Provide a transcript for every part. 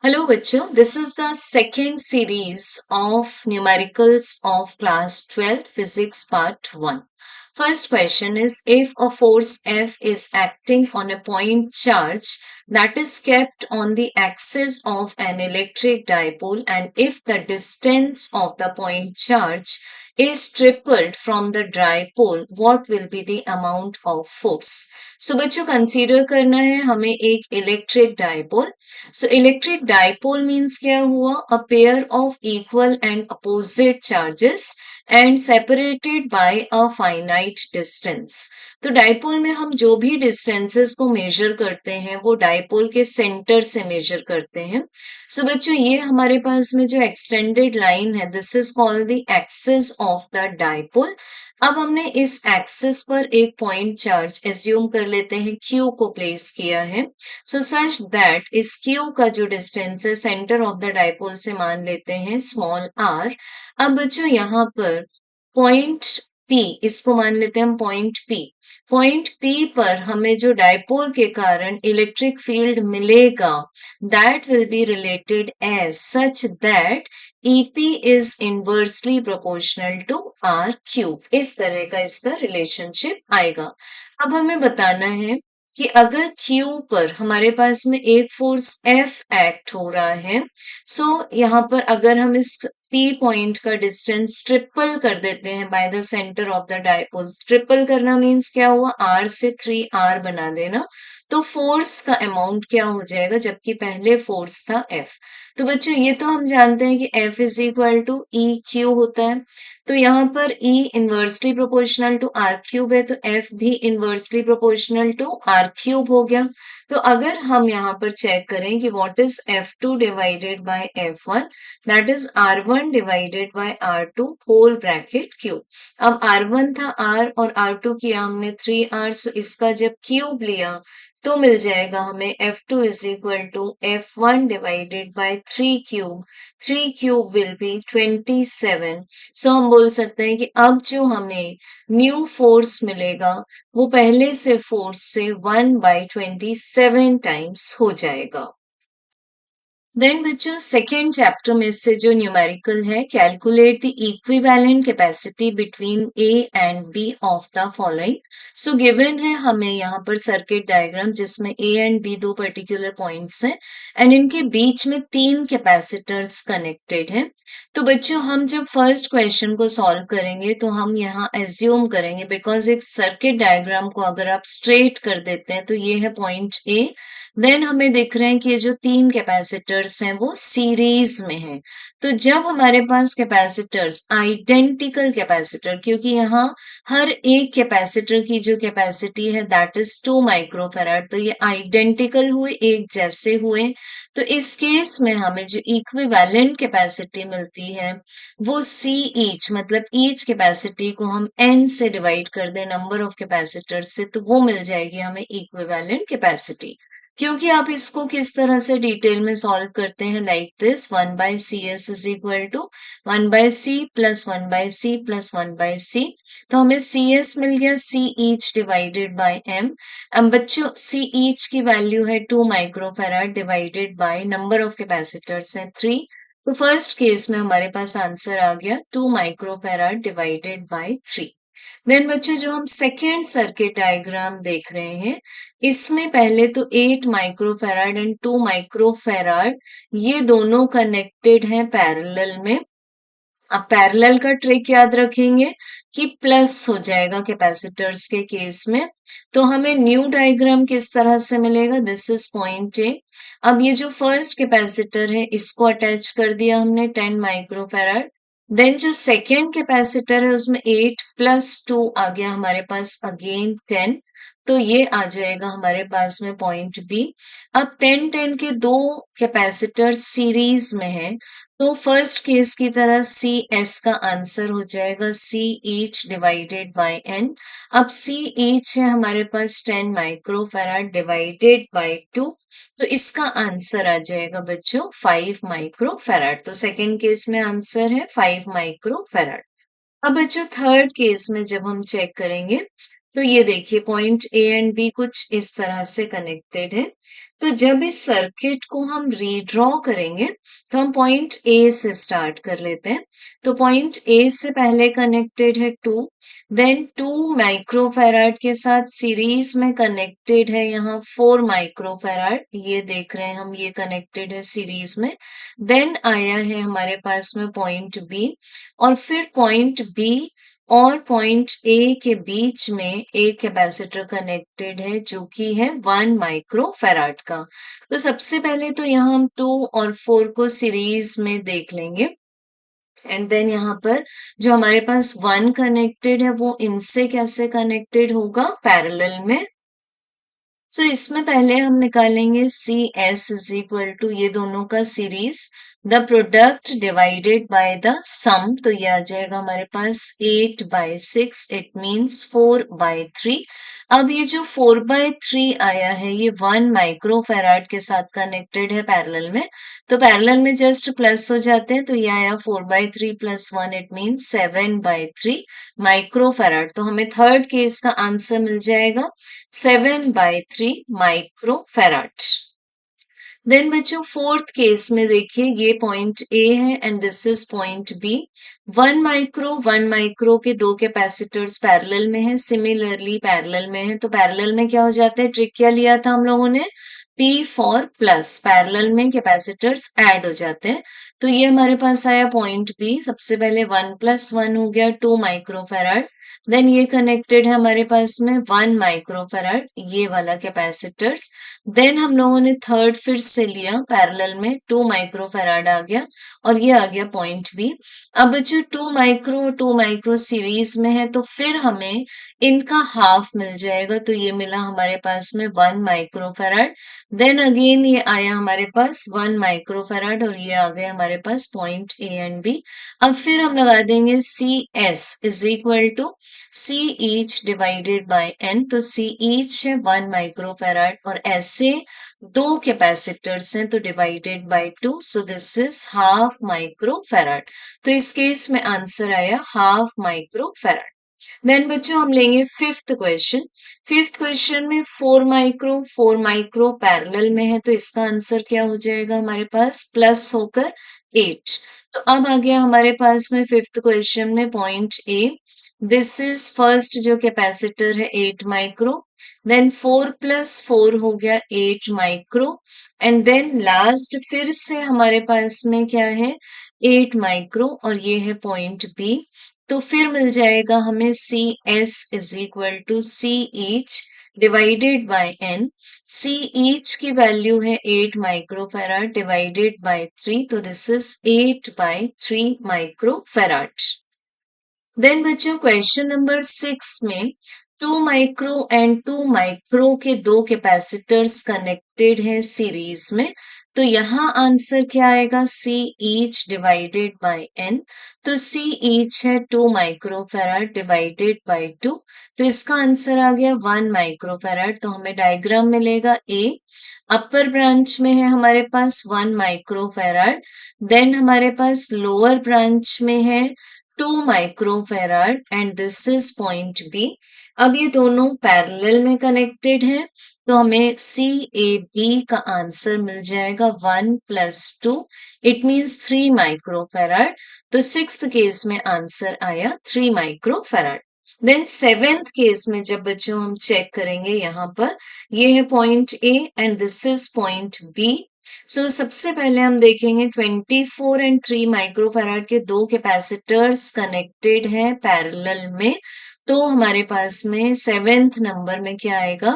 Hello, bachcho. This is the second series of numericals of class 12th physics part 1. First question is if a force F is acting on a point charge that is kept on the axis of an electric dipole and if the distance of the point charge is tripled from the dipole, what will be the amount of force? So बच्चों consider करना है हमें एक electric dipole. So electric dipole means क्या हुआ? A pair of equal and opposite charges and separated by a finite distance. तो dipole में हम जो भी डिस्टेंसेस को मेजर करते हैं वो डायपोल के सेंटर से मेजर करते हैं. सो बच्चों ये हमारे पास में जो एक्सटेंडेड लाइन है this is called the axis of the dipole. अब हमने इस एक्सिस पर एक पॉइंट चार्ज एज्यूम कर लेते हैं Q को प्लेस किया है. सो सच दैट इस Q का जो डिस्टेंस है सेंटर ऑफ द डायपोल से मान लेते हैं स्मॉल r. अब बच्चों यहाँ पर पॉइंट P इसको मान लेते हैं हम पॉइंट P. पॉइंट P पर हमें जो डायपोल के कारण इलेक्ट्रिक फील्ड मिलेगा that will be related as such that EP is inversely proportional to R cube. इस तरह का इसका रिलेशनशिप आएगा. अब हमें बताना है कि अगर Q पर हमारे पास में एक फोर्स F एक्ट हो रहा है, सो यहाँ पर अगर हम इस P पॉइंट का डिस्टेंस ट्रिपल कर देते हैं by the centre of the dipole. Triple करना मीन्स क्या हुआ? R से 3R बना देना. तो फोर्स का अमाउंट क्या हो जाएगा जबकि पहले फोर्स था F. तो बच्चों ये तो हम जानते हैं कि F is equal to E Q होता है. तो यहाँ पर E inversely proportional to R cube है तो F भी inversely proportional to R cube हो गया. तो अगर हम यहाँ पर चेक करें कि what is F2 divided by F1 that is R1 divided by R2 whole bracket cube. अब R1 था R और R2 किया हमने 3R. सो इसका जब क्यूब लिया तो मिल जाएगा हमें F2 is equal to F1 divided by 3 cube. 3 cube will be 27. So हम बोल सकते हैं कि अब जो हमें न्यू फोर्स मिलेगा वो पहले से फोर्स से 1/27 टाइम्स हो जाएगा. देन बच्चों सेकेंड चैप्टर में से जो न्यूमेरिकल है calculate the equivalent capacity between A and B of the following. So given है हमें यहाँ पर सर्किट डायग्राम जिसमें ए एंड बी दो पर्टिकुलर पॉइंट्स हैं एंड इनके बीच में 3 कैपेसिटर्स कनेक्टेड हैं. तो बच्चों हम जब फर्स्ट क्वेश्चन को सॉल्व करेंगे तो हम यहाँ एज्यूम करेंगे बिकॉज एक सर्किट डायग्राम को अगर आप स्ट्रेट कर देते हैं तो ये है पॉइंट ए. देन हमें दिख रहे हैं कि ये जो 3 कैपेसिटर्स हैं वो सीरीज में हैं. तो जब हमारे पास कैपेसिटर्स आइडेंटिकल कैपेसिटर क्योंकि यहाँ हर एक कैपेसिटर की जो कैपेसिटी है दैट इज 2 माइक्रोफैराड तो ये आइडेंटिकल हुए एक जैसे हुए. तो इस केस में हमें जो इक्विवेलेंट कैपेसिटी मिलती है वो C ईच मतलब ईच कैपेसिटी को हम N से डिवाइड कर दें नंबर ऑफ कैपेसिटर से तो वो मिल जाएगी हमें इक्विवेलेंट कैपेसिटी. क्योंकि आप इसको किस तरह से डिटेल में सॉल्व करते हैं like this 1/CS is equal to 1/C plus 1/C plus 1/C. तो हमें CS मिल गया C each divided by M. अब बच्चों C ईच की वैल्यू है 2 microfarad divided by number of capacitors हैं 3. तो फर्स्ट केस में हमारे पास आंसर आ गया 2 माइक्रोफैराड डिवाइडेड बाय 3. देन बच्चों जो हम सेकेंड सर्किट डायग्राम देख रहे हैं इसमें पहले तो 8 माइक्रोफैराड एंड 2 माइक्रोफैराड ये दोनों कनेक्टेड हैं पैरेलल में. अब पैरेलल का ट्रिक याद रखेंगे कि प्लस हो जाएगा कैपेसिटर्स के केस में. तो हमें न्यू डायग्राम किस तरह से मिलेगा दिस इज पॉइंट ए. अब ये जो फर्स्ट कैपेसिटर है इसको अटैच कर दिया हमने 10 माइक्रोफैराड. देन जो सेकेंड कैपेसिटर है उसमें 8 प्लस 2 आ गया हमारे पास अगेन 10. तो ये आ जाएगा हमारे पास में पॉइंट बी. अब 10-10 के दो कैपेसिटर सीरीज में है तो फर्स्ट केस की तरह सी एस का आंसर हो जाएगा C each divided bye N. अब C ईच है हमारे पास 10 माइक्रोफैराड डिवाइडेड बाय 2 तो इसका आंसर आ जाएगा बच्चों 5 माइक्रोफैराड. तो सेकेंड केस में आंसर है 5 माइक्रोफैराड. अब बच्चों थर्ड केस में जब हम चेक करेंगे तो ये देखिए पॉइंट ए एंड बी कुछ इस तरह से कनेक्टेड है। तो जब इस सर्किट को हम रीड्रॉ करेंगे तो हम पॉइंट ए से स्टार्ट कर लेते हैं। तो पॉइंट ए से पहले कनेक्टेड है 2, देन 2 माइक्रोफैराड के साथ सीरीज में कनेक्टेड है यहाँ 4 माइक्रोफैराड, ये देख रहे हैं हम, ये कनेक्टेड है सीरीज में। देन आया है हमारे पास में पॉइंट बी, और फिर पॉइंट बी और पॉइंट ए के बीच में एक कैपेसिटर कनेक्टेड है जो कि है 1 माइक्रोफैराड का। तो सबसे पहले तो यहाँ हम 2 और 4 को सीरीज में देख लेंगे, एंड देन यहाँ पर जो हमारे पास 1 कनेक्टेड है वो इनसे कैसे कनेक्टेड होगा, पैरेलल में। सो इसमें पहले हम निकालेंगे C S is equal to ये दोनों का series, the product divided by the sum, तो ये आ जाएगा हमारे पास 8/6, इट मींस 4/3। अब ये जो 4/3 आया है ये 1 माइक्रोफैराड के साथ कनेक्टेड है पैरेलल में, तो पैरेलल में जस्ट प्लस हो जाते हैं, तो ये आया 4/3 + 1, इट मींस 7/3 माइक्रोफैराड। तो हमें थर्ड केस का आंसर मिल जाएगा 7/3 माइक्रोफैराड। देन बच्चों फोर्थ केस में देखिए ये पॉइंट ए है and this is point B. 1 micro के दो कैपेसिटर्स पैरेलल में है, सिमिलरली पैरेलल में है, तो पैरेलल में क्या हो जाता है, ट्रिक क्या लिया था हम लोगों ने, P फॉर प्लस, पैरेलल में कैपेसिटर्स ऐड हो जाते हैं। तो ये हमारे पास आया पॉइंट बी, सबसे पहले 1 + 1 हो गया 2 माइक्रोफैराड, देन ये कनेक्टेड है हमारे पास में 1 माइक्रोफैराड, ये वाला कैपेसिटर्स। देन हम लोगों ने थर्ड फिर से लिया पैरेलल में, 2 माइक्रोफैराड आ गया, और ये आ गया पॉइंट बी। अब जो 2 माइक्रो सीरीज में है तो फिर हमें इनका हाफ मिल जाएगा, तो ये मिला हमारे पास में 1 माइक्रोफैराड। देन अगेन ये आया हमारे पास 1 माइक्रोफैराड, और ये आ गए हमारे पास पॉइंट ए एंड बी। अब फिर हम लगा देंगे C S is equal to C each divided by N, तो सी ईच है 1 माइक्रोफैराड और ऐसे दो कैपेसिटर्स हैं तो divided by 2, so this is half microfarad. तो इस केस में आंसर आया हाफ माइक्रोफैराड। देन बच्चों हम लेंगे फिफ्थ क्वेश्चन। फिफ्थ क्वेश्चन में 4 माइक्रो पैरेलल में है, तो इसका आंसर क्या हो जाएगा हमारे पास, प्लस होकर 8। तो अब आ गया हमारे पास में फिफ्थ क्वेश्चन में point A, this is first जो कैपेसिटर है 8 माइक्रो, देन 4 + 4 हो गया 8 माइक्रो, एंड देन लास्ट फिर से हमारे पास में क्या है 8 माइक्रो, और ये है पॉइंट बी। तो फिर मिल जाएगा हमें C S is equal to C each divided by N. C each की वैल्यू है 8 माइक्रोफैराड डिवाइडेड बाय 3, तो दिस इज 8/3 माइक्रोफैराड। देन बच्चों क्वेश्चन नंबर 6 में 2 माइक्रो एंड 2 माइक्रो के दो कैपेसिटर्स कनेक्टेड हैं सीरीज में, तो यहाँ आंसर क्या आएगा, C each divided by N. तो सी ईच है 2 माइक्रोफैराड डिवाइडेड बाय 2, तो इसका आंसर आ गया 1 माइक्रोफैराड। तो हमें डायग्राम मिलेगा ए, अपर ब्रांच में है हमारे पास 1 माइक्रोफैराड, देन हमारे पास लोअर ब्रांच में है 2 microfarad and this is point B. अब ये दोनों पैरेलल में कनेक्टेड हैं, तो हमें सी ए बी का आंसर मिल जाएगा 1 + 2, इट मींस 3 माइक्रोफैराड। तो सिक्स्थ केस में आंसर आया 3 माइक्रोफैराड। देन सेवेंथ केस में जब बच्चों हम चेक करेंगे यहाँ पर, ये है point A and this is point B. So सबसे पहले हम देखेंगे 24 एंड 3 माइक्रोफैराड के दो कैपेसिटर्स कनेक्टेड हैं पैरेलल में, तो हमारे पास में सेवेंथ नंबर में क्या आएगा,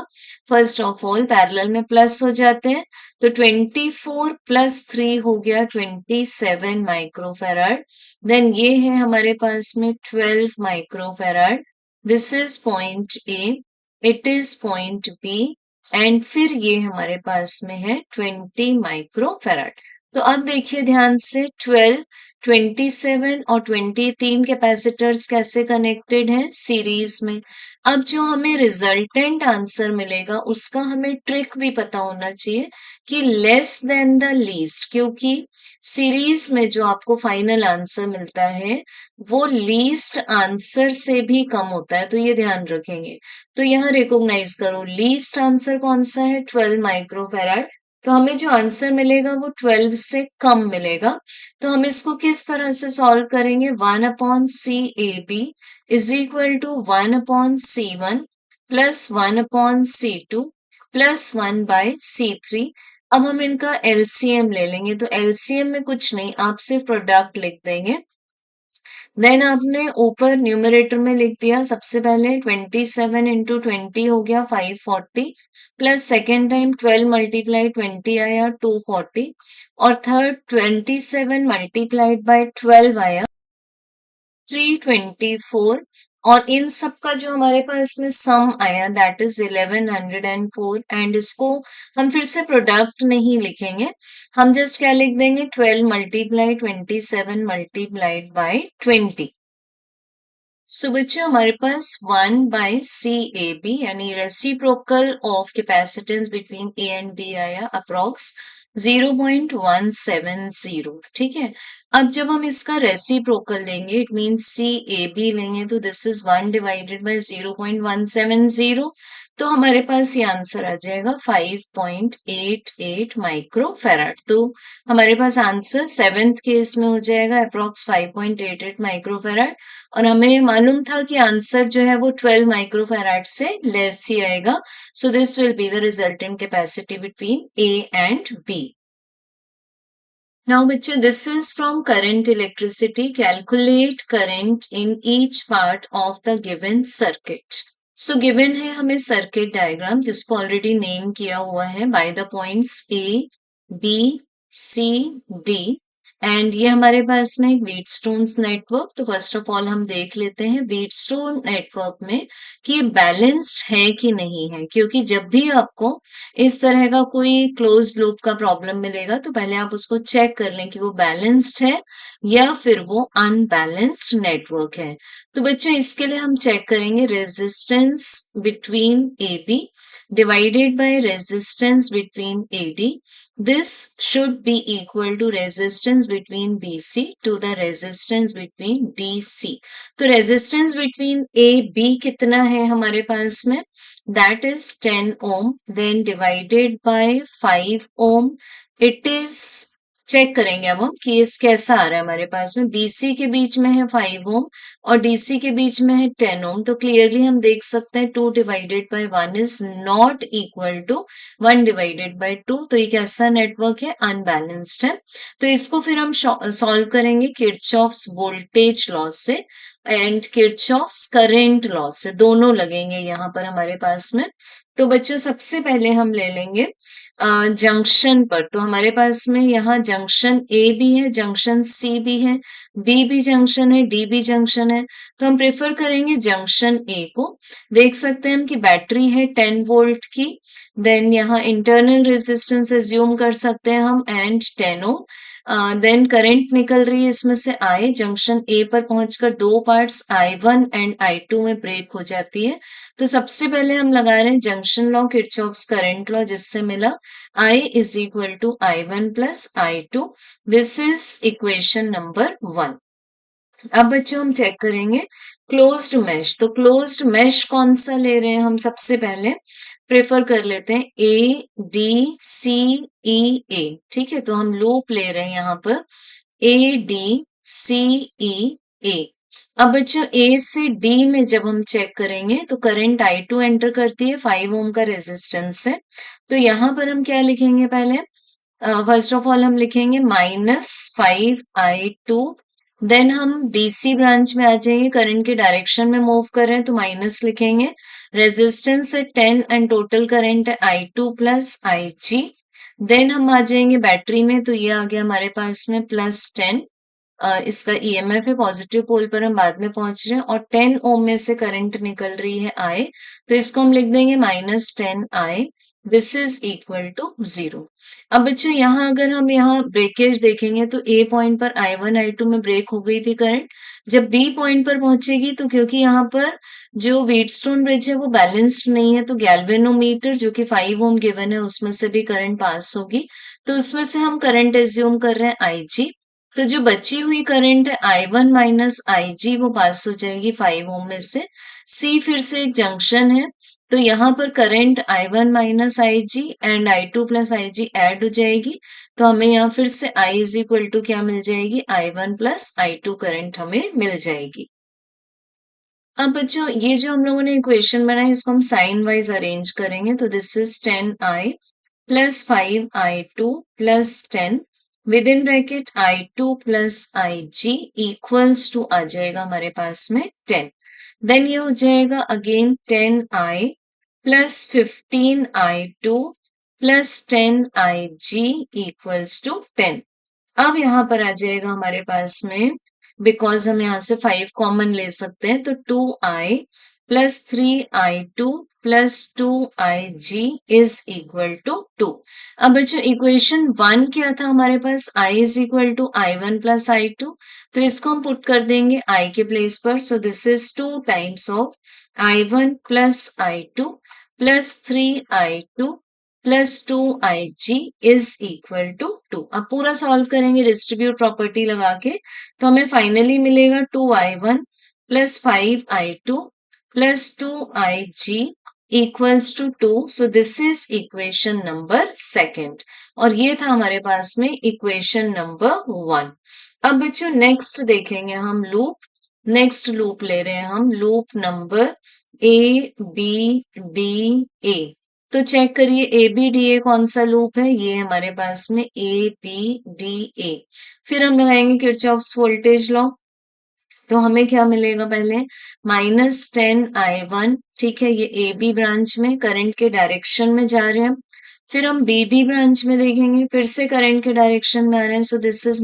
फर्स्ट ऑफ ऑल पैरेलल में प्लस हो जाते हैं, तो 24 + 3 हो गया 27 माइक्रोफैराड, देन ये है हमारे पास में 12 microfarad, this is point A, it is point B, and फिर ये हमारे पास में है 20 माइक्रोफैराड। तो अब देखिए ध्यान से 12 27 और 23 कैपेसिटर्स कैसे कनेक्टेड हैं? सीरीज में। अब जो हमें रिजल्टेंट आंसर मिलेगा उसका हमें ट्रिक भी पता होना चाहिए कि लेस देन द लीस्ट, क्योंकि सीरीज में जो आपको फाइनल आंसर मिलता है वो लीस्ट आंसर से भी कम होता है, तो ये ध्यान रखेंगे। तो यहाँ रिकॉग्नाइज करो लीस्ट आंसर कौन सा है? 12 माइक्रोफैराड। तो हमें जो आंसर मिलेगा वो 12 से कम मिलेगा। तो हम इसको किस तरह से सॉल्व करेंगे? 1/CAB is equal to 1/C1 plus 1/C2 plus 1/C3। अब हम इनका एलसीएम ले लेंगे, तो एलसीएम में कुछ नहीं, आप सिर्फ प्रोडक्ट लिख देंगे। देन आपने ऊपर न्यूमरेटर में लिख दिया सबसे पहले 27 इंटू 20 हो गया 540 प्लस सेकेंड टाइम 12 मल्टीप्लाई 20 आया 240 और थर्ड 27 मल्टीप्लाइड बाय 12 आया 324 और इन सब का जो हमारे पास में सम आया दैट इज 1104 एंड इसको हम फिर से प्रोडक्ट नहीं लिखेंगे, हम जस्ट क्या लिख देंगे 12 मल्टीप्लाई 27 मल्टीप्लाइड बाय 20। सो बच्चों हमारे पास 1/CAB यानी reciprocal of capacitance between A and B आया अप्रॉक्स 0.170। ठीक है, अब जब हम इसका रेसिप्रोकल लेंगे इट मींस CAB लेंगे तो दिस इज 1 डिवाइडेड बाय 0.170, तो हमारे पास ये आंसर आ जाएगा 5.88 माइक्रोफैराड। तो हमारे पास आंसर सेवेंथ केस में हो जाएगा अप्रॉक्स 5.88 माइक्रोफैराड और हमें मालूम था कि आंसर जो है वो 12 माइक्रोफैराड से लेस ही आएगा। So this will be the resultant capacity between A and B. Now बच्चे this is from current electricity. Calculate current in each part of the given circuit. So given है हमें circuit diagram जिसको already name किया हुआ है by the points A, B, C, D and ये हमारे पास में एक व्हीटस्टोन्स नेटवर्क। तो फर्स्ट ऑफ ऑल हम देख लेते हैं व्हीटस्टोन नेटवर्क में कि ये बैलेंस्ड है कि नहीं है, क्योंकि जब भी आपको इस तरह का कोई क्लोज लूप का प्रॉब्लम मिलेगा तो पहले आप उसको चेक कर लें कि वो बैलेंस्ड है या फिर वो अनबैलेंस्ड नेटवर्क है। तो बच्चों इसके लिए हम चेक करेंगे resistance between A B divided by resistance between AD. This should be equal to resistance between BC to the resistance between DC. तो resistance between AB कितना है हमारे पास में? That is 10 ohm. Then divided by 5 ohm. It is check करेंगे अब हम कि इस कैसा आ रहा है हमारे पास में। BC के बीच में है 5 ओम और DC के बीच में है 10 ओम, तो क्लियरली हम देख सकते हैं 2 divided by 1 is not equal to 1 divided by 2। तो ये कैसा नेटवर्क है? अनबैलेंस्ड है। तो इसको फिर हम सॉल्व करेंगे किरचॉफ्स वोल्टेज लॉ से एंड किरचॉफ्स करंट लॉ से, दोनों लगेंगे यहाँ पर हमारे पास में। तो बच्चों सबसे पहले हम ले लेंगे जंक्शन पर। तो हमारे पास में यहाँ जंक्शन ए भी है, जंक्शन सी भी है, बी भी जंक्शन है, डी भी जंक्शन है। तो हम प्रेफर करेंगे जंक्शन ए को। देख सकते हैं हम कि बैटरी है 10 वोल्ट की, देन यहाँ इंटरनल रेजिस्टेंस एज्यूम कर सकते हैं हम एंड 10 ओम। देन करंट निकल रही है इसमें से आई, जंक्शन ए पर पहुंचकर दो पार्ट्स I1 एंड I2 में ब्रेक हो जाती है। तो सबसे पहले हम लगा रहे हैं junction law Kirchhoff's current law, जिससे मिला I is equal to I1 plus I2। This is equation number 1। अब बच्चों हम चेक करेंगे क्लोज्ड मैश। तो क्लोज्ड मैश कौन सा ले रहे हैं हम? सबसे पहले प्रेफर कर लेते हैं ADCEA। ठीक है, तो हम लूप ले रहे हैं यहाँ पर ADCEA। अब बच्चों A से D में जब हम चेक करेंगे तो करंट I2 एंटर करती है, 5 ओम का रेजिस्टेंस है। तो यहाँ पर हम क्या लिखेंगे? पहले फर्स्ट ऑफ ऑल हम लिखेंगे -5I2। देन हम DC ब्रांच में आ जाएंगे, करंट के डायरेक्शन में मूव कर रहे हैं तो माइनस लिखेंगे। रेजिस्टेंस है 10 एंड टोटल करंट है I2 प्लस IG। देन हम आ जाएंगे बैटरी में, तो ये आ गया हमारे पास में +10। इसका EMF है, पॉजिटिव पोल पर हम बाद में पहुंच रहे हैं और 10 ओम में से करंट निकल रही है I, तो इसको हम लिख देंगे -10I this is equal to 0। अब बच्चों यहाँ अगर हम यहाँ ब्रेकेज देखेंगे तो ए पॉइंट पर I1 I2 में ब्रेक हो गई थी करंट। जब बी पॉइंट पर पहुंचेगी तो क्योंकि यहाँ पर जो व्हीटस्टोन ब्रिज है वो बैलेंस्ड नहीं है, तो गैल्वेनोमीटर जो कि 5 ओम गिवन है उसमें से भी करंट पास होगी। तो उसमें से हम करंट एज्यूम कर रहे हैं IG। तो जो बची हुई करंट है I1 माइनस IG वो पास हो जाएगी 5 ओम में से। सी फिर से एक जंक्शन है, तो यहाँ पर current I1 minus IG and I2 plus IG add हो जाएगी। तो हमें यहाँ फिर से I इज इक्वल टू क्या मिल जाएगी, I1 प्लस I2 करंट हमें मिल जाएगी। अब बच्चों ये जो हम लोगों ने इक्वेशन बनाई इसको हम साइन वाइज अरेंज करेंगे। तो this is 10I plus 5I2 plus 10 within bracket I2 plus IG equals to आ जाएगा हमारे पास में 10। देन ये हो जाएगा again 10I plus 15I2 plus 10IG equals to 10। अब यहाँ पर आ जाएगा हमारे पास में, बिकॉज हम यहाँ से 5 कॉमन ले सकते हैं, तो 2I plus 3I2 plus 2IG is equal to 2। अब बच्चों इक्वेशन 1 क्या था हमारे पास, I is equal to I1 plus I2। तो इसको हम पुट कर देंगे I के प्लेस पर। So this is 2 times of I1 plus I2 plus 3I2 plus 2IG is equal to 2। अब पूरा सॉल्व करेंगे डिस्ट्रीब्यूट प्रॉपर्टी लगा के, तो हमें फाइनली मिलेगा 2I1 plus 5I2 plus 2IG equals to 2। So this is equation number second, और ये था हमारे पास में इक्वेशन नंबर 1। अब बच्चों नेक्स्ट देखेंगे हम लूप। नेक्स्ट लूप ले रहे हैं हम लूप नंबर ABDA। तो चेक करिए ABDA कौन सा लूप है, ये हमारे पास में ABDA। फिर हम लगाएंगे किरचॉफ्स वोल्टेज लॉ। तो हमें क्या मिलेगा, पहले -10I1, ठीक है, ये AB ब्रांच में करंट के डायरेक्शन में जा रहे हैं। फिर हम BD ब्रांच में देखेंगे, फिर से करंट के डायरेक्शन में आ रहे हैं, सो दिस इज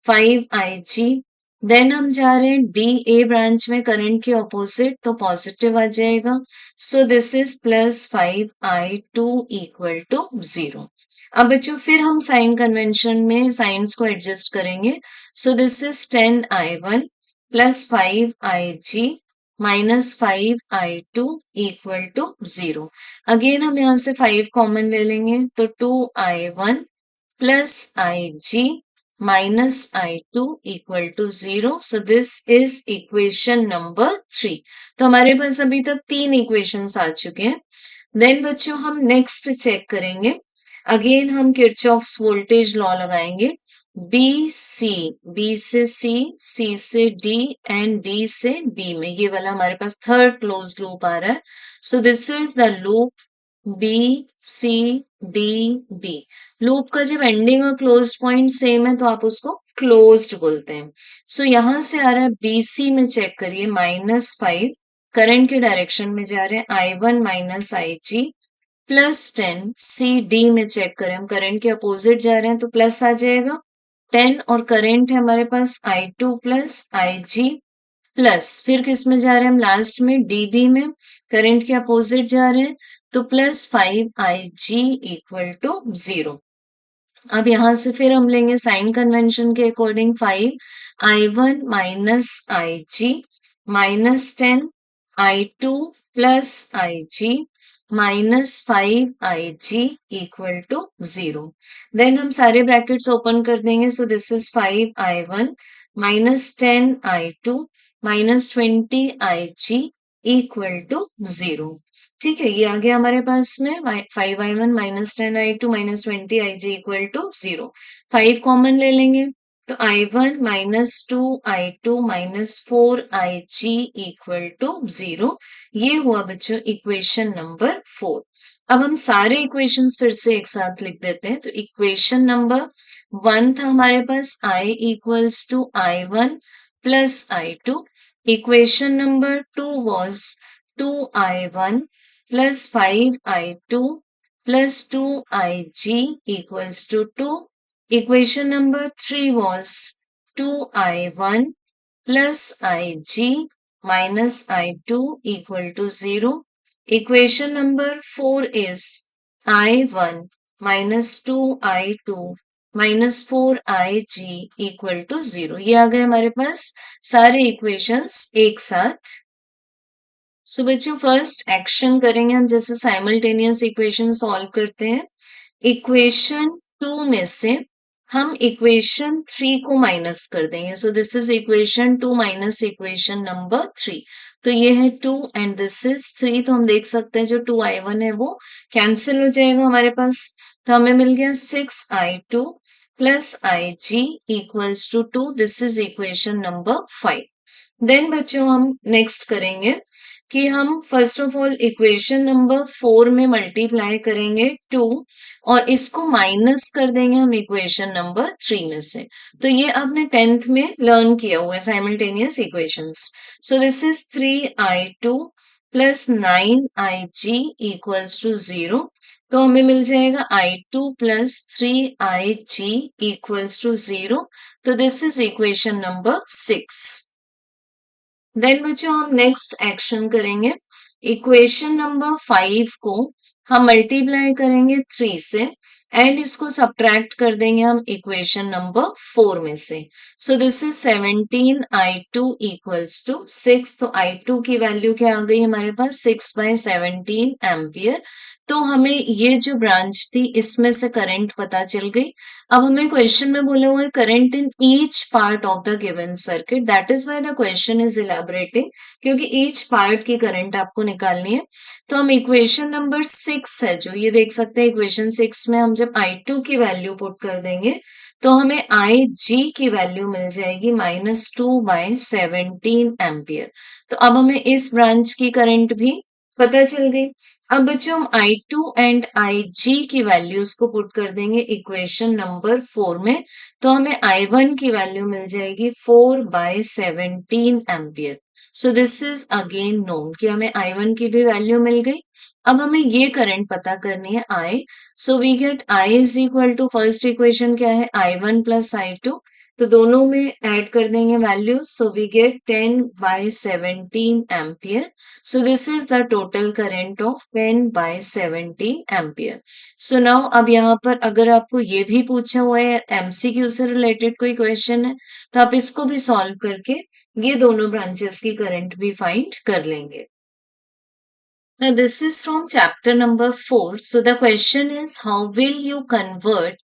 -5IG। देन हम जा रहे हैं DA ब्रांच में करंट के ऑपोजिट, तो पॉजिटिव आ जाएगा, so this is +5I2 equal to 0। अब बच्चों फिर हम साइन कन्वेंशन में साइंस को एडजस्ट करेंगे। So this is 10I1 plus 5IG minus 5I2 equal to 0। Again हम यहाँ से 5 कॉमन ले लेंगे, तो 2I1 plus IG minus I2 equal to 0। So this is equation number 3। तो हमारे पास अभी तक 3 इक्वेशंस आ चुके हैं। देन बच्चों हम नेक्स्ट चेक करेंगे, अगेन हम किरचॉफ्स वोल्टेज लॉ लगाएंगे। बी से सी से डी एंड डी से बी में, ये वाला हमारे पास थर्ड क्लोज लूप आ रहा है। सो this is the loop BCDB। Loop का जब एंडिंग और क्लोज पॉइंट सेम है तो आप उसको क्लोज्ड बोलते हैं। सो यहां से आ रहा है BC में, चेक करिए -5 करंट के डायरेक्शन में जा रहे हैं, I1 minus IG plus 10। CD में चेक करें, हम करंट के अपोजिट जा रहे हैं तो प्लस आ जाएगा 10, और करंट है हमारे पास I2 प्लस IG प्लस, फिर किस में जा रहे हैं हम लास्ट में DB में, करंट के अपोजिट जा रहे हैं, तो +5IG इक्वल टू 0। अब यहां से फिर हम लेंगे साइन कन्वेंशन के according 5I1 minus IG minus 10I2 plus IG minus 5IG equal to 0। Then हम सारे ब्रैकेट्स ओपन कर देंगे, so this is 5I1 minus 10I2 minus 20IG equal to 0। ठीक है, ये आ गया हमारे पास में 5I1 minus 10I2 minus 20IG equal to 0। 5 common ले लेंगे, तो I1 minus 2I2 minus 4IG equal to 0। ये हुआ बच्चों इक्वेशन नंबर 4। अब हम सारे इक्वेशंस फिर से एक साथ लिख देते हैं। तो इक्वेशन नंबर 1 था हमारे पास I equals to I1 plus I2। Equation number 2 was 2I1 plus 5I2 plus 2IG equals to 2. Equation number 3 was 2I1 plus IG minus I2 equal to 0. Equation number 4 is I1 minus 2I2 minus 4IG equal to 0। ये आ गए हमारे पास सारे equations एक साथ। सो बच्चों first action करेंगे हम, जैसे साइमल्टेनियस इक्वेशन सॉल्व करते हैं। इक्वेशन 2 में से हम इक्वेशन 3 को माइनस कर देंगे। So this is equation 2 minus equation number 3। तो ये है 2 एंड दिस इज 3। तो हम देख सकते हैं जो 2I1 है वो कैंसिल हो जाएगा हमारे पास। तो हमें मिल गया 6I2 plus IG equals to 2। This is equation number 5। Then बच्चों हम नेक्स्ट करेंगे कि हम first of all equation number 4 में मल्टीप्लाई करेंगे 2 और इसको माइनस कर देंगे हम इक्वेशन नंबर 3 में से। तो ये आपने 10th में लर्न किया हुआ है simultaneous equations. So this is 3I2 plus 9IG equals to 0। तो हमें मिल जाएगा I2 plus 3IG equals to 0। तो this is equation number 6। Then बच्चों हम नेक्स्ट एक्शन करेंगे। इक्वेशन नंबर 5 को हम मल्टीप्लाई करेंगे 3 से एंड इसको सब्ट्रैक्ट कर देंगे हम इक्वेशन नंबर 4 में से। So this is 17I2 equals to 6। तो I2 की वैल्यू क्या आ गई हमारे पास 6/17 एम्पियर। तो हमें ये जो ब्रांच थी इसमें से करंट पता चल गई। अब हमें क्वेश्चन में बोला हुआ है current in each part of the given circuit, that is why the question is elaborating, क्योंकि ईच पार्ट की करंट आपको निकालनी है। तो हम इक्वेशन नंबर 6 है जो ये देख सकते हैं, इक्वेशन 6 में हम जब I2 की वैल्यू पुट कर देंगे तो हमें IG की वैल्यू मिल जाएगी -2/17 एम्पियर। तो अब हमें इस ब्रांच की करंट भी पता चल गई। अब बच्चों हम I2 एंड IG की वैल्यूज को पुट कर देंगे इक्वेशन नंबर 4 में। तो हमें I1 की वैल्यू मिल जाएगी 4/17 ampere. So this is again known कि हमें I1 की भी वैल्यू मिल गई। अब हमें ये करंट पता करनी है I। So we get I is equal to, first equation क्या है I1 प्लस I2, तो दोनों में ऐड कर देंगे values. So we get 10/17 ampere. So this is the total current of 10/17 ampere. So now अब यहाँ पर अगर आपको ये भी पूछा हुआ है एमसीक्यू से रिलेटेड कोई क्वेश्चन है तो आप इसको भी सॉल्व करके ये दोनों ब्रांचेस की करंट भी फाइंड कर लेंगे। Now this is from chapter number 4. So the question is, how will you convert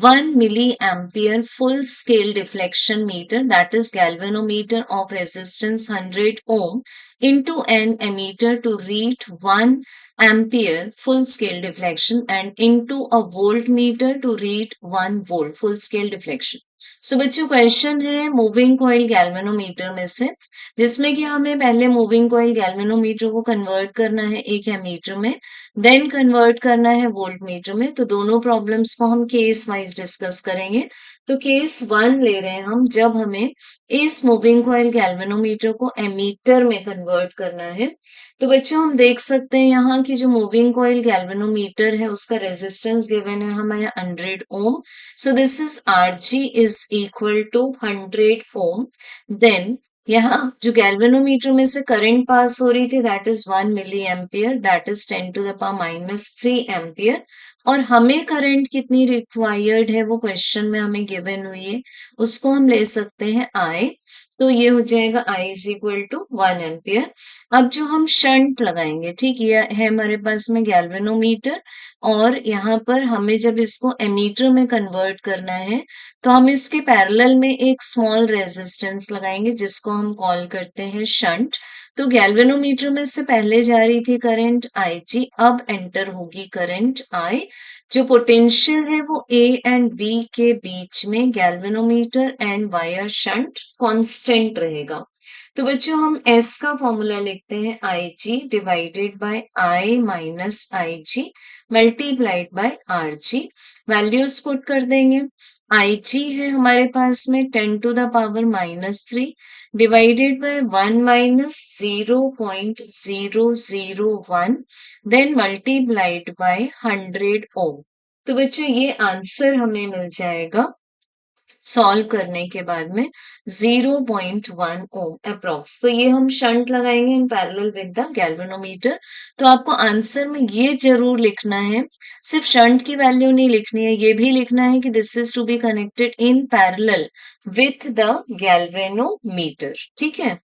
1 milliampere full scale deflection meter, that is galvanometer of resistance 100 ohm, into an ammeter to read 1 ampere full scale deflection and into a voltmeter to read 1 volt full scale deflection. So बच्चों question है moving coil galvanometer में से, जिसमें कि हमें पहले moving coil galvanometer को convert करना है एक एमीटर में, देन कन्वर्ट करना है वोल्ट मीटर में। तो दोनों प्रॉब्लम्स को हम केस वाइज डिस्कस करेंगे। तो केस 1 ले रहे हैं हम, जब हमें इस मूविंग कॉइल गैल्वेनोमीटर को एमीटर में कन्वर्ट करना है। तो बच्चों हम देख सकते हैं यहाँ की जो मूविंग कॉइल गैल्वेनोमीटर है उसका रेजिस्टेंस गिवन है हमें 100 ohm. So this is Rg is equal to 100 ohm. Then यहाँ जो गैल्वेनोमीटर में से करंट पास हो रही थी that is 1 milli ampere, that is 10⁻³ ampere. और हमें करंट कितनी रिक्वायर्ड है वो क्वेश्चन में हमें गिवन हुई है, उसको हम ले सकते हैं I। तो ये हो जाएगा I is equal to 1 ampere. अब जो हम शंट लगाएंगे, ठीक, ये है हमारे पास में गैल्वेनोमीटर और यहाँ पर हमें जब इसको एमीटर में कन्वर्ट करना है तो हम इसके पैरेलल में एक स्मॉल रेजिस्टेंस लगाएंगे जिसको हम कॉल करते हैं शंट। तो गैल्वेनोमीटर में से पहले जा रही थी करंट IG, अब एंटर होगी करंट I। जो पोटेंशियल है वो A एंड B के बीच में galvanometer and wire shunt constant रहेगा। तो बच्चों हम S का फॉर्मूला लिखते हैं IG divided by I minus IG multiplied by RG। Values put कर देंगे। IG है हमारे पास में 10⁻³ divided by 1 minus 0.001 then multiplied by 100 ohm. तो बच्चों ये आंसर हमें मिल जाएगा सॉल्व करने के बाद में 0.1 ओम अप्रॉक्स। तो ये हम शंट लगाएंगे in parallel with the galvanometer. तो आपको आंसर में ये जरूर लिखना है, सिर्फ शंट की वैल्यू नहीं लिखनी है, ये भी लिखना है कि this is to be connected in parallel with the galvanometer. ठीक है।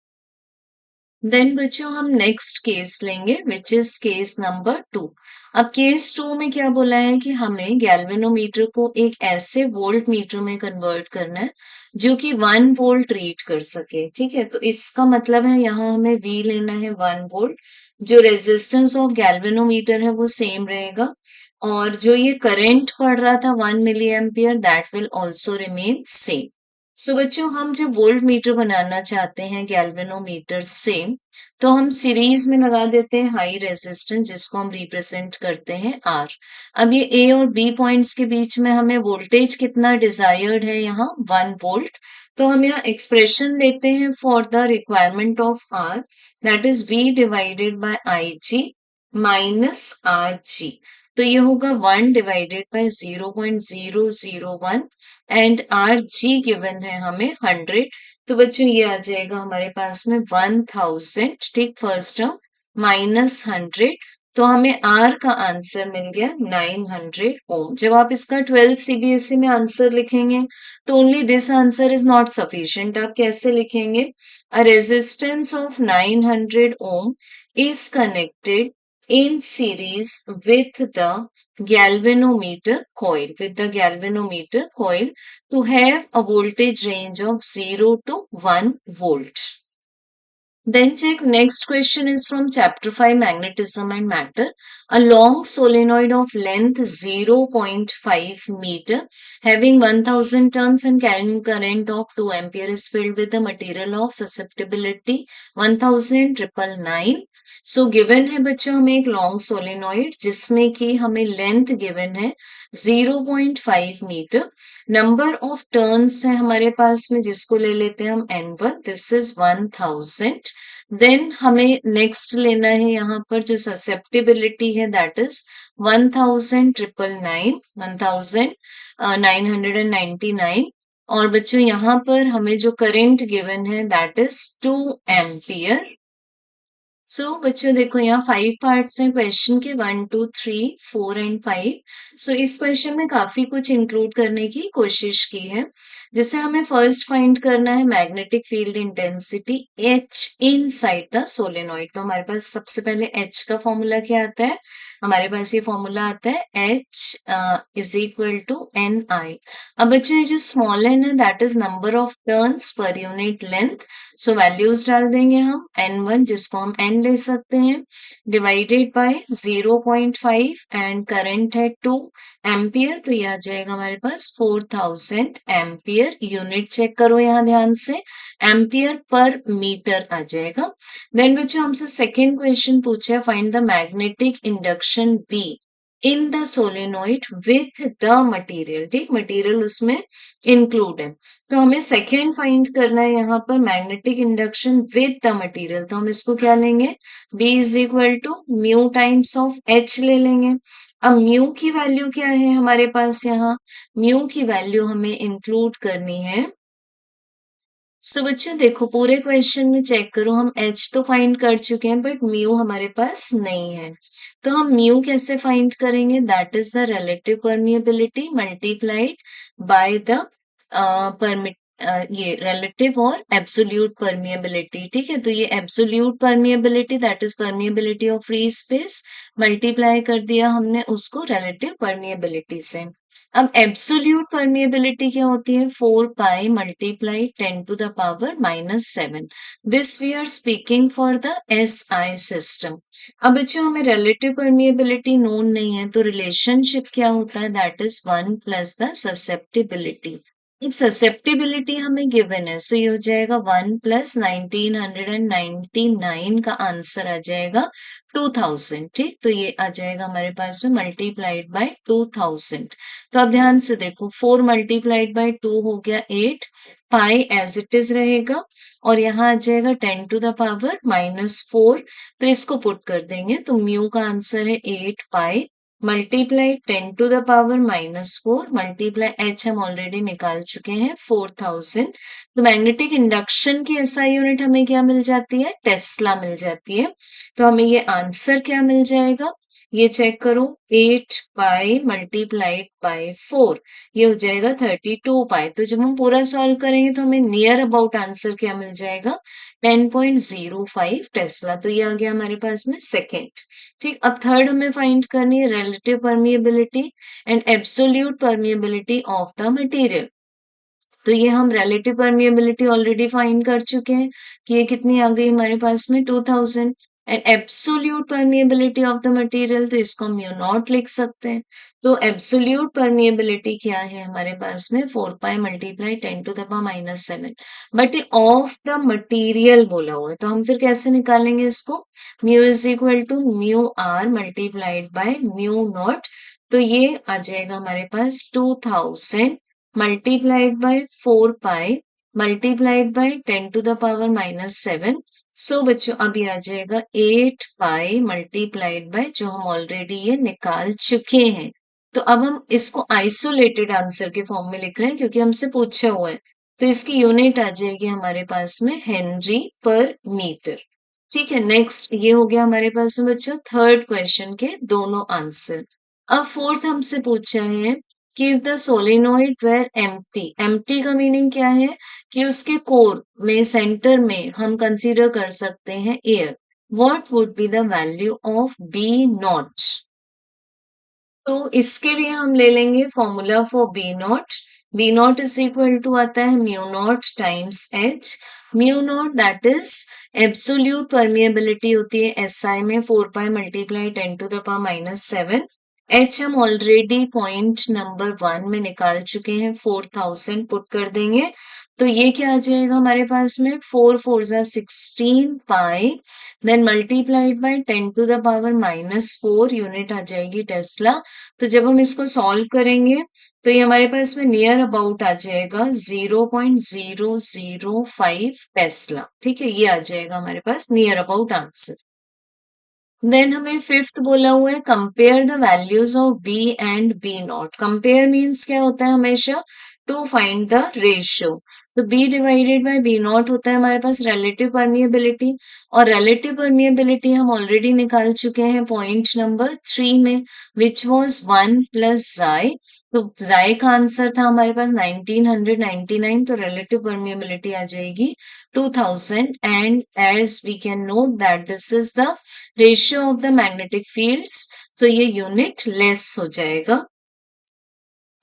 देन बच्चों हम नेक्स्ट केस लेंगे विच इज केस नंबर 2। अब केस 2 में क्या बोला है कि हमें गैल्वेनोमीटर को एक ऐसे वोल्ट मीटर में कन्वर्ट करना है जो कि 1 वोल्ट रीड कर सके। ठीक है, तो इसका मतलब है यहाँ हमें V लेना है 1 वोल्ट। जो रेजिस्टेंस ऑफ गैल्वेनोमीटर है वो सेम रहेगा, और जो ये करंट पड़ रहा था 1 milli ampere that will also remain same. So बच्चों हम जब वोल्ट मीटर बनाना चाहते हैं गैल्वेनोमीटर से, तो हम सीरीज में लगा देते हैं हाई रेजिस्टेंस जिसको हम रिप्रेजेंट करते हैं R। अब ये A और B पॉइंट्स के बीच में हमें वोल्टेज कितना डिजायर्ड है, यहाँ 1 वोल्ट। तो हम यहाँ एक्सप्रेशन लेते हैं for the requirement of R, that is V divided by IG minus RG। तो ये होगा 1 divided bye 0.001 and RG given है हमें 100। तो बच्चों ये आ जाएगा हमारे पास में 1000, ठीक, फर्स्ट टर्म माइनस 100। तो हमें R का आंसर मिल गया 900 ओम। जब आप इसका 12th CBSE में आंसर लिखेंगे तो only this answer is not sufficient. आप कैसे लिखेंगे? A resistance of 900 ohm is connected in series with the galvanometer coil to have a voltage range of 0 to 1 volt. Then check next question is from chapter 5 magnetism and matter. A long solenoid of length 0.5 meter having 1000 turns and carrying current of 2 ampere is filled with the material of susceptibility 1000,999. So given है बच्चों हमें एक long solenoid जिसमें कि हमें length given है 0.5 metre. Number of turns है हमारे पास में जिसको ले लेते हैं हम N1, दिस इज 1000। देन हमें नेक्स्ट लेना है यहाँ पर जो ससेप्टिबिलिटी है दैट इज 1999 और बच्चों यहाँ पर हमें जो करंट गिवन है दैट इज 2 एम्पियर। सो बच्चों देखो यहाँ 5 पार्ट्स हैं क्वेश्चन के, 1 2 3 4 एंड 5। सो इस क्वेश्चन में काफी कुछ इंक्लूड करने की कोशिश की है। जैसे हमें फर्स्ट फाइंड करना है magnetic field intensity H in side the solenoid. तो हमारे पास सबसे पहले H का फॉर्मूला क्या आता है? हमारे पास ये फॉर्मूला आता है H is equal to NI। अब बच्चों ये जो स्मॉल n है that is number of turns per unit length. सो वैल्यूज डाल देंगे हम N1 जिसको हम N ले सकते हैं डिवाइडेड बाय 0.5 एंड करंट है 2 एम्पियर। तो यह आ जाएगा हमारे पास 4000 एम्पियर। यूनिट चेक करो यहाँ ध्यान से, एम्पियर पर मीटर आ जाएगा। देन बच्चों हमसे सेकेंड क्वेश्चन पूछा है find the magnetic induction B in the solenoid with the material. ठीक, मटेरियल उसमें इंक्लूड है। तो हमें सेकेंड फाइंड करना है यहाँ पर magnetic induction with the material. तो हम इसको क्या लेंगे? B is equal to mu times of H ले लेंगे। अब म्यू की वैल्यू क्या है हमारे पास? यहाँ म्यू की वैल्यू हमें इंक्लूड करनी है। सो बच्चों देखो पूरे क्वेश्चन में चेक करो, हम H तो फाइंड कर चुके हैं बट म्यू हमारे पास नहीं है। तो हम म्यू कैसे फाइंड करेंगे? That is the relative permeability multiplied by the permit ये रिलेटिव और एब्सोल्यूट परमिएबिलिटी। ठीक है, तो ये absolute permeability that is permeability of free space multiply कर दिया हमने उसको रिलेटिव परमिएबिलिटी से। अब एब्सोल्यूट परमिएबिलिटी क्या होती है? 4 pi multiply 10 to the power -7। This we are speaking for the SI system. अब बच्चों हमें रिलेटिव परमिएबिलिटी नोन नहीं है तो रिलेशनशिप क्या होता है? That is 1 plus the susceptibility. अब ससेप्टिबिलिटी हमें गिवन है सो ये हो जाएगा 1 प्लस 1999 का आंसर आ जाएगा 2000। ठीक, तो ये आ जाएगा हमारे पास में मल्टीप्लाइड बाय 2000। तो अब ध्यान से देखो 4 मल्टीप्लाइड बाय 2 हो गया 8, पाई एज इट इज रहेगा और यहाँ आ जाएगा 10 टू द पावर -4। तो इसको पुट कर देंगे तो म्यू का आंसर है 8 पाई मल्टीप्लाई 10⁻⁻⁴ मल्टीप्लाई h हम ऑलरेडी निकाल चुके हैं 4000। तो मैग्नेटिक इंडक्शन की एसआई यूनिट हमें क्या मिल जाती है? टेस्ला मिल जाती है। तो हमें ये आंसर क्या मिल जाएगा? ये चेक करो, 8 पाई मल्टीप्लाइड बाय 4, ये हो जाएगा 32 पाई। तो जब हम पूरा सॉल्व करेंगे तो हमें नियर अबाउट आंसर क्या मिल जाएगा? 10.05 टेस्ला। तो ये आ गया हमारे पास में सेकेंड। ठीक, अब थर्ड हमें फाइंड करनी है relative permeability and absolute permeability of the material. तो ये हम रिलेटिव परमिएबिलिटी ऑलरेडी फाइंड कर चुके हैं कि ये कितनी आ गई हमारे पास में 2000। And absolute permeability of the material, तो इसको हम म्यू नॉट लिख सकते हैं। तो एब्सोल्यूट परमिएबिलिटी क्या है हमारे पास में? 4 pi multiply 10⁻⁻⁷। But of the material बोला हुआ है, तो हम फिर कैसे निकालेंगे इसको? Mu is equal to mu R multiplied by mu naught. तो ये आ जाएगा हमारे पास 2000 multiplied by 4 pi multiplied by 10⁻⁻⁷। सो बच्चों अब ये आ जाएगा 8 पाई मल्टीप्लाइड बाय, जो हम ऑलरेडी ये निकाल चुके हैं। तो अब हम इसको आइसोलेटेड आंसर के फॉर्म में लिख रहे हैं क्योंकि हमसे पूछा हुआ है। तो इसकी यूनिट आ जाएगी हमारे पास में हेनरी पर मीटर। ठीक है, नेक्स्ट ये हो गया हमारे पास में बच्चों थर्ड क्वेश्चन के दोनों आंसर। अब फोर्थ हमसे पूछा है कि if the solenoid were empty, empty का मीनिंग क्या है? कि उसके कोर में सेंटर में हम कंसीडर कर सकते हैं air. What would be the value of B naught? तो इसके लिए हम ले लेंगे formula for B naught. B naught is equal to आता है mu naught times H. Mu naught that is absolute permeability होती है एसआई में 4 पाई मल्टीप्लाई 10⁻⁻⁷। एच हम ऑलरेडी पॉइंट नंबर 1 में निकाल चुके हैं, 4000 पुट कर देंगे। तो ये क्या आ जाएगा हमारे पास में? 4 4 जा 16 पाई देन मल्टीप्लाइड बाय 10⁻⁻⁴ यूनिट आ जाएगी टेस्ला। तो जब हम इसको सॉल्व करेंगे तो ये हमारे पास में नियर अबाउट आ जाएगा 0.005 टेस्ला। ठीक है, ये आ जाएगा हमारे पास नियर अबाउट आंसर। देन हमें फिफ्थ बोला हुआ है compare the values of B and B naught. Compare means क्या होता है? हमेशा टू फाइंड द रेशियो। तो B divided by B naught होता है हमारे पास रिलेटिव परमिएबिलिटी, और रिलेटिव परमिएबिलिटी हम ऑलरेडी निकाल चुके हैं पॉइंट नंबर 3 में, विच वॉज 1 प्लस जाई। तो जाई का आंसर था हमारे पास 1999। तो रिलेटिव परमिएबिलिटी आ जाएगी 2000। And as we can note that this is the ratio of the magnetic fields, तो ये यूनिट लेस हो जाएगा।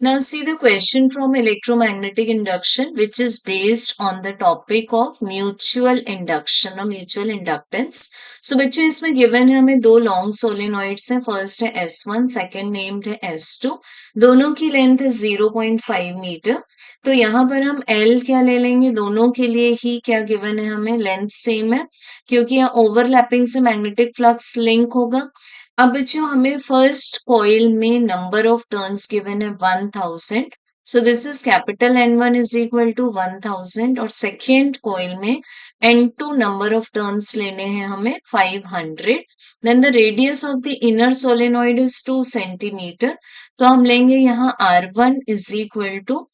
Now see the question from electromagnetic induction which is based on the topic of mutual induction or mutual inductance. So बच्चों इसमें given है हमें दो long solenoids हैं, first है S1, second named है S2, दोनों की लेंथ है 0.5 मीटर। तो यहाँ पर हम L क्या ले लेंगे? दोनों के लिए ही क्या गिवन है हमें? लेंथ सेम है क्योंकि यहाँ ओवरलैपिंग से मैग्नेटिक फ्लक्स लिंक होगा। अब बच्चों हमें फर्स्ट कॉइल में नंबर ऑफ टर्न्स गिवन है 1000, so this is capital N1 is equal to 1000। और सेकेंड कॉइल में N2 नंबर ऑफ टर्न्स लेने हैं हमें 500। Then the radius of the inner solenoid is 2 centimetre. तो हम लेंगे यहाँ R1 is equal to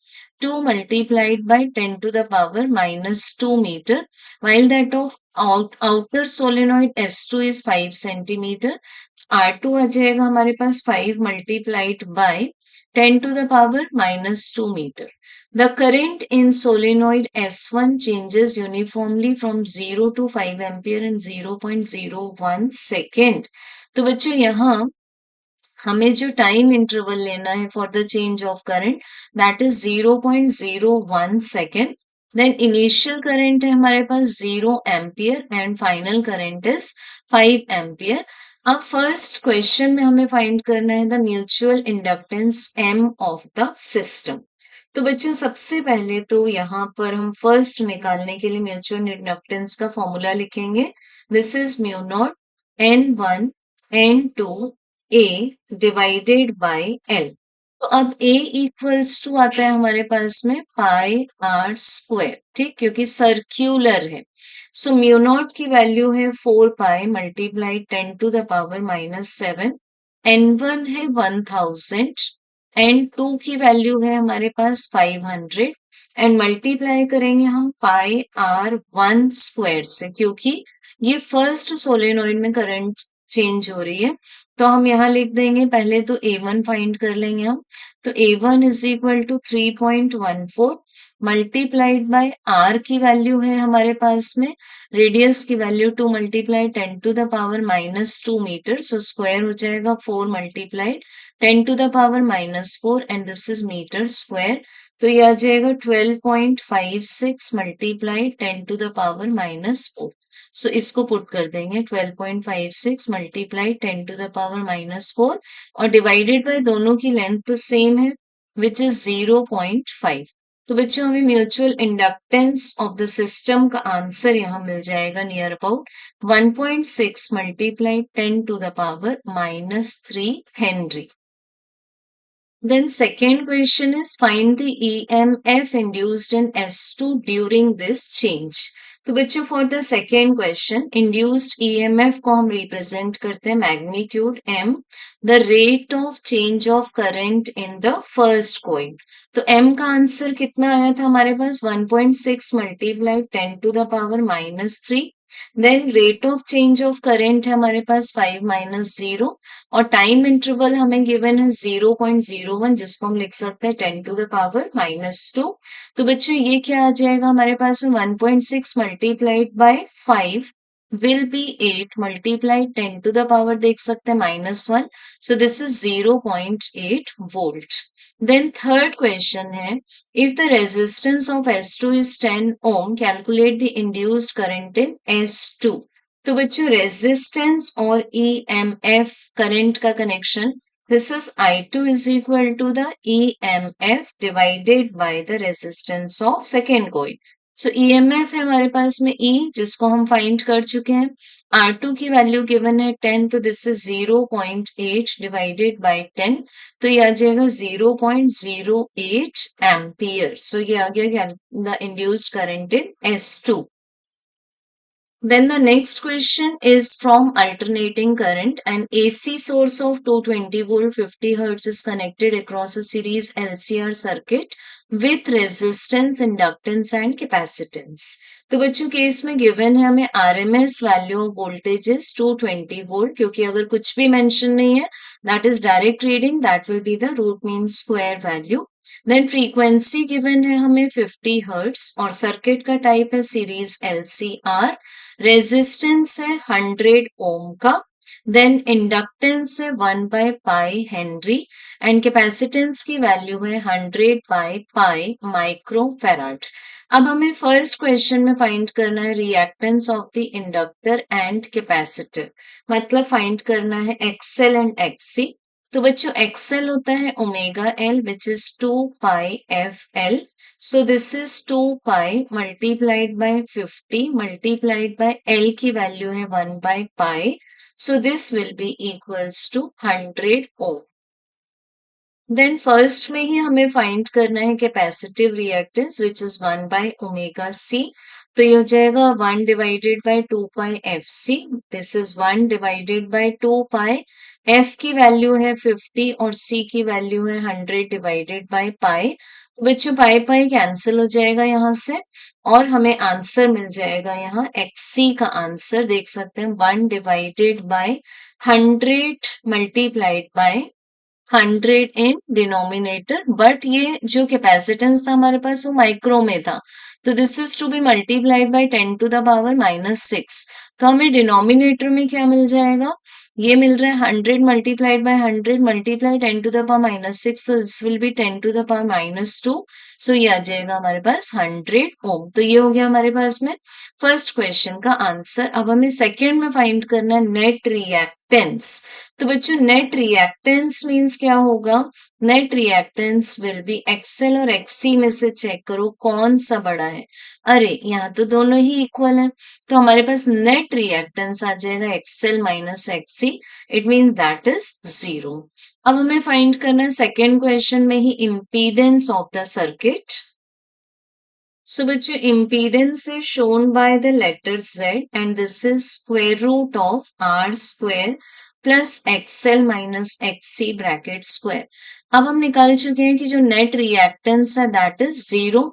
2 multiplied by 10⁻⁻2 meter, while that of outer solenoid S2 is 5 centimeter. R2 आ जाएगा हमारे पास 5 multiplied by 10⁻⁻2 meter. The current in solenoid S1 changes uniformly from 0 to 5 ampere in 0.01 second. तो बच्चों यहाँ हमें जो time interval लेना है for the change of current that is 0.01 second. Then initial current है हमारे पास 0 ampere and final current is 5 ampere. अब फर्स्ट क्वेश्चन में हमें फाइंड करना है the mutual inductance M of the system. तो बच्चों सबसे पहले तो यहाँ पर हम फर्स्ट निकालने के लिए म्यूचुअल इंडक्टेंस का फॉर्मूला लिखेंगे। This is mu naught N1 N2 A divided by L। तो अब A इक्वल्स टू आता है हमारे पास में पाई आर स्क्वायर, ठीक, क्योंकि सर्क्यूलर है। सो म्यू नॉट की वैल्यू है 4 पाई मल्टीप्लाई 10⁻⁻7 N1 है 1000, N2 की वैल्यू है हमारे पास 500 एंड मल्टीप्लाई करेंगे हम पाई आर वन स्क्वायर से, क्योंकि ये फर्स्ट सोलेनोइड में करंट चेंज हो रही है। तो हम यहाँ लिख देंगे, पहले तो A1 फाइंड कर लेंगे हम। तो A1 is equal to 3.14 multiplied by R की वैल्यू है हमारे पास में, रेडियस की value 2 multiply 10 to the power -2 metre, so square हो जाएगा 4 multiplied 10 to the power -4 and this is metre square. तो ये आ जाएगा 12.56 multiply 10 to the power -4। So इसको पुट कर देंगे, 12.56 मल्टीप्लाई 10 टू द पावर -4 और डिवाइडेड बाय दोनों की लेंथ तो सेम है विच इज 0.5। तो बच्चों हमें mutual inductance of the system का आंसर यहाँ मिल जाएगा near about 1.6 multiply 10 to the power -3 henry. Then second question is find the EMF induced in S2 during this change. तो बच्चों for the second question induced EMF को हम represent करते हैं magnitude m, the rate of change of current in the first coil. तो m का answer कितना आया था हमारे पास 1.6 multiply 10 to the power -3। Then rate of change of current है हमारे पास 5 - 0 और टाइम इंटरवल हमें गिवन है 0.01 जिसको हम लिख सकते हैं 10 टू द पावर -2। तो बच्चों ये क्या आ जाएगा हमारे पास में 1.6 multiplied by 5 will be 8 multiplied 10 to the power देख सकते हैं -1, so this is 0.8 volt. Then third question है if the resistance of S2 is 10 ohm calculate the induced current in S2। तो बच्चों रेजिस्टेंस और EMF करंट का connection, this is I2 is equal to the EMF divided by the resistance of second coil. So EMF है हमारे पास में E जिसको हम फाइंड कर चुके हैं, R2 की वैल्यू गिवन है 10, तो दिस इज 0.8 डिवाइडेड बाय 10, तो ये आ जाएगा 0.08 एम्पियर। सो ये आ गया the induced current in S2। Then the next question is from alternating current. An AC source of 220 volt 50 hertz is connected across a series LCR circuit with resistance, inductance and capacitance. तो बच्चों case में given है हमें RMS value of voltages 220 volt, क्योंकि अगर कुछ भी mention नहीं है that is direct reading, that will be the root mean square value. Then frequency given है हमें 50 हर्ट्स और सर्किट का टाइप है सीरीज LCR, रेजिस्टेंस है 100 ओम का, देन इंडक्टेंस है 1 by pi Henry and capacitance की वैल्यू है 100 बाय पाई माइक्रो फैराड। अब हमें फर्स्ट क्वेश्चन में फाइंड करना है reactance of the inductor and capacitor, मतलब फाइंड करना है XL एंड XC। तो बच्चों XL होता है omega L which is 2 pi FL, so this is 2 pi multiplied by 50 multiplied by L की वैल्यू है 1 by pi, so this will be equals to 100 ohm। Then first में ही हमें find करना है capacitive reactance which is 1 by omega C, तो ये हो जाएगा 1 divided by 2 pi FC, this is 1 divided by 2 pi, F की वैल्यू है 50 और C की वैल्यू है 100 डिवाइडेड बाय पाई। बच्चों पाई पाई कैंसिल हो जाएगा यहाँ से और हमें आंसर मिल जाएगा यहाँ XC का आंसर देख सकते हैं 1 divided bye 100 multiplied by 100 in denominator, but ये जो कैपेसिटेंस था हमारे पास वो माइक्रो में था, तो this is to be multiplied by 10 to the power -6। तो हमें डिनोमिनेटर में क्या मिल जाएगा, ये मिल रहा है 100 multiplied by 100 multiply 10 to the power -6, so this will be 10 to the power -2, so ये आ जाएगा हमारे पास 100 ओम। तो ये हो गया हमारे पास में फर्स्ट क्वेश्चन का आंसर। अब हमें सेकेंड में फाइंड करना है नेट रिएक्टेंस। तो बच्चों नेट रिएक्टेंस मीन्स क्या होगा, net reactance will be XL और XC में से चेक करो कौन सा बड़ा है। अरे यहाँ तो दोनों ही इक्वल है, तो हमारे पास नेट रिएक्टेंस आ जाएगा XL minus XC, it mean that is 0। अब हमें फाइंड करना है सेकेंड क्वेश्चन में ही इम्पीडेंस ऑफ द सर्किट। सो बच्चों impedance is shown by the letter Z and this is square root of R square plus XL minus XC bracket square. अब हम निकाल चुके हैं कि जो नेट रिएक्टेंस है दैट इज 0,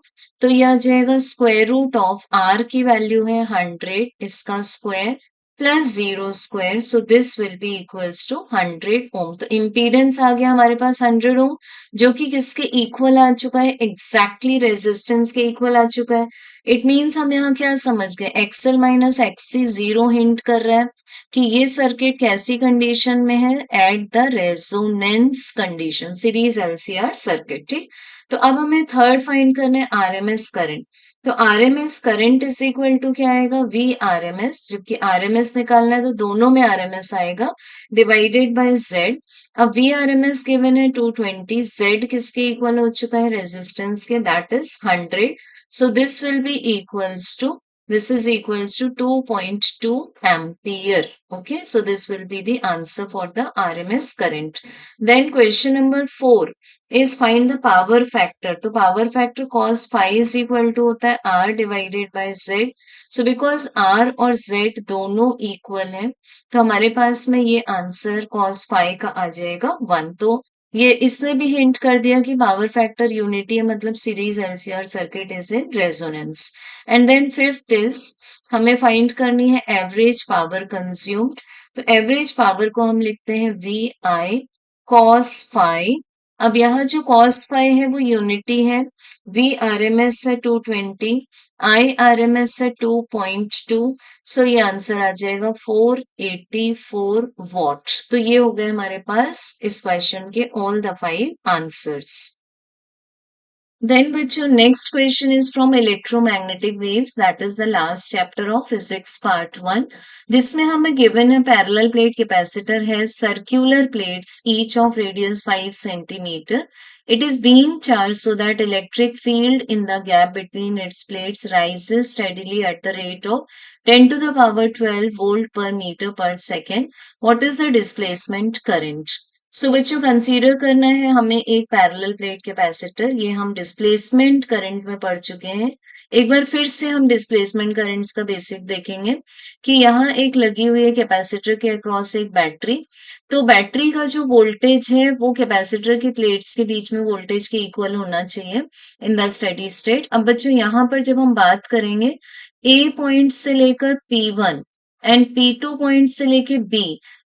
तो ये आ जाएगा स्क्वायर रूट ऑफ आर की वैल्यू है 100, इसका square plus 0 square, so this will be equals to 100 ohm. तो इम्पीडेंस आ गया हमारे पास 100 ओम, जो कि किसके इक्वल आ चुका है, एग्जैक्टली रेजिस्टेंस के इक्वल आ चुका है। इट मीन्स हम यहाँ क्या समझ गए, एक्सएल माइनस एक्ससी 0 हिंट कर रहा है कि ये सर्किट कैसी कंडीशन में है, at the resonance condition, series LCR circuit. ठीक, तो अब हमें थर्ड फाइंड करना है आरएमएस करंट। तो RMS current is equal to क्या आएगा, वी आरएमएस, जबकि आरएमएस निकालना है तो दोनों में आरएमएस आएगा, डिवाइडेड बाय जेड। अब वी आरएमएस गिवन है 220, जेड किसके इक्वल हो चुका है, रेजिस्टेंस के, that is 100, so this will be equals to, this is equals to 2.2 ampere. Okay, so this will be the answer for the RMS current. Then question number 4 is find the power factor. तो power factor cos phi is equal to होता है R divided by Z. So because R और Z दोनों equal हैं, तो हमारे पास में ये आंसर cos phi का आ जाएगा 1। तो ये इसने भी हिंट कर दिया कि पावर फैक्टर यूनिटी है, मतलब series LCR circuit is in resonance. And then fifth is हमें फाइंड करनी है एवरेज पावर कंज्यूम्ड। तो एवरेज पावर को हम लिखते हैं वी आई कॉस फाई। अब यहाँ जो कॉस फाई है वो यूनिटी है, वी आर एम एस है 220, आई आर एम एस है 2.2, सो ये आंसर आ जाएगा 484 वॉट्स। तो ये हो गए हमारे पास इस क्वेश्चन के ऑल द 5 आंसर्स। Then बच्चों next question is from electromagnetic waves, that is the last chapter of physics part 1, जिसमें हमें given है parallel plate capacitor है circular plates each of radius 5 centimeter. It is being charged so that electric field in the gap between its plates rises steadily at the rate of 10 to the power 12 volt per meter per second. What is the displacement current? सो बच्चों consider करना है हमें एक parallel plate capacitor, ये हम displacement current में पढ़ चुके हैं। एक बार फिर से हम डिस्प्लेसमेंट करंट्स का बेसिक देखेंगे कि यहाँ एक लगी हुई है कैपेसिटर के अक्रॉस एक बैटरी। तो बैटरी का जो वोल्टेज है वो कैपेसिटर की प्लेट्स के बीच में वोल्टेज के इक्वल होना चाहिए इन द स्टेडी स्टेट। अब बच्चों यहाँ पर जब हम बात करेंगे ए पॉइंट से लेकर P1 एंड P2 पॉइंट से लेकर B,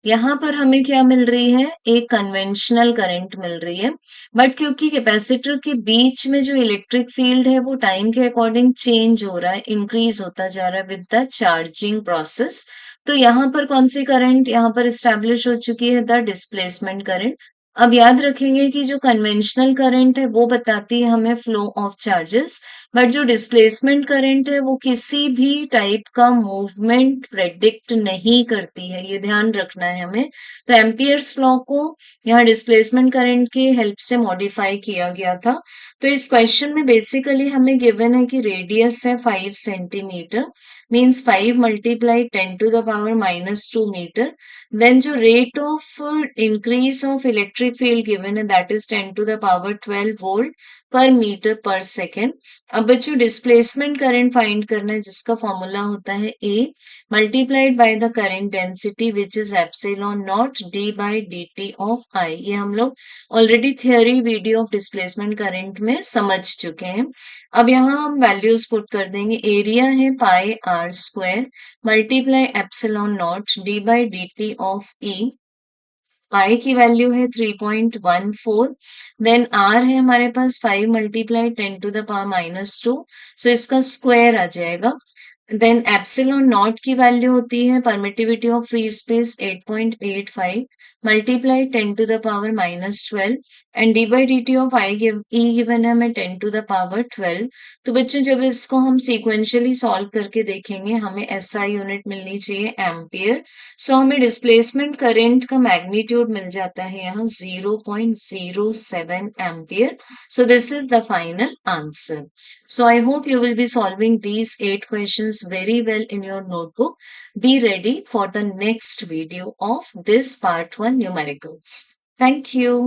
यहाँ पर हमें क्या मिल रही है, एक कन्वेंशनल करंट मिल रही है। बट क्योंकि कैपेसिटर के बीच में जो इलेक्ट्रिक फील्ड है वो टाइम के अकॉर्डिंग चेंज हो रहा है, इंक्रीज होता जा रहा है विद द चार्जिंग प्रोसेस, तो यहाँ पर कौन सी करंट यहाँ पर इस्टेब्लिश हो चुकी है, द डिस्प्लेसमेंट करंट। अब याद रखेंगे कि जो कन्वेंशनल करंट है वो बताती है हमें फ्लो ऑफ चार्जेस, बट जो डिस्प्लेसमेंट करंट है वो किसी भी टाइप का मूवमेंट प्रेडिक्ट नहीं करती है, ये ध्यान रखना है हमें। तो एम्पियर्स लॉ को यहाँ डिस्प्लेसमेंट करंट के हेल्प से मॉडिफाई किया गया था। तो इस क्वेश्चन में बेसिकली हमें गिवन है कि रेडियस है 5 centimetre, means 5 multiply 10 to the power -2 metre. Then जो rate of increase of electric field given है that is 10 to the power 12 volt per metre per second. अब बच्चों डिस्प्लेसमेंट करंट फाइंड करना है जिसका फॉर्मूला होता है A multiplied by the current density which is epsilon nought D by dt of I। ये हम लोग already theory video of displacement current में समझ चुके हैं। अब यहाँ हम वैल्यूज पुट कर देंगे, एरिया है pi r square multiply epsilon nought D by dt of E, pi की वैल्यू है 3.14, देन आर है हमारे पास 5 multiply 10 to the power -2, so इसका स्क्वायर आ जाएगा। देन एप्सिलॉन नॉट की वैल्यू होती है permittivity of free space 8.85 multiply 10 to the power -12 and D by D T of I given है हमें 10 टू द पावर 12। तो बच्चों जब इसको हम सीक्वेंशियली सॉल्व करके देखेंगे हमें एसआई यूनिट मिलनी चाहिए एम्पियर। सो हमें डिस्प्लेसमेंट करंट का मैग्नीट्यूड मिल जाता है यहाँ 0.07 ampere. So this is the final answer. So I hope you will be solving these 8 questions very well in your notebook. Be ready for the next video of this part 1 numericals. Thank you.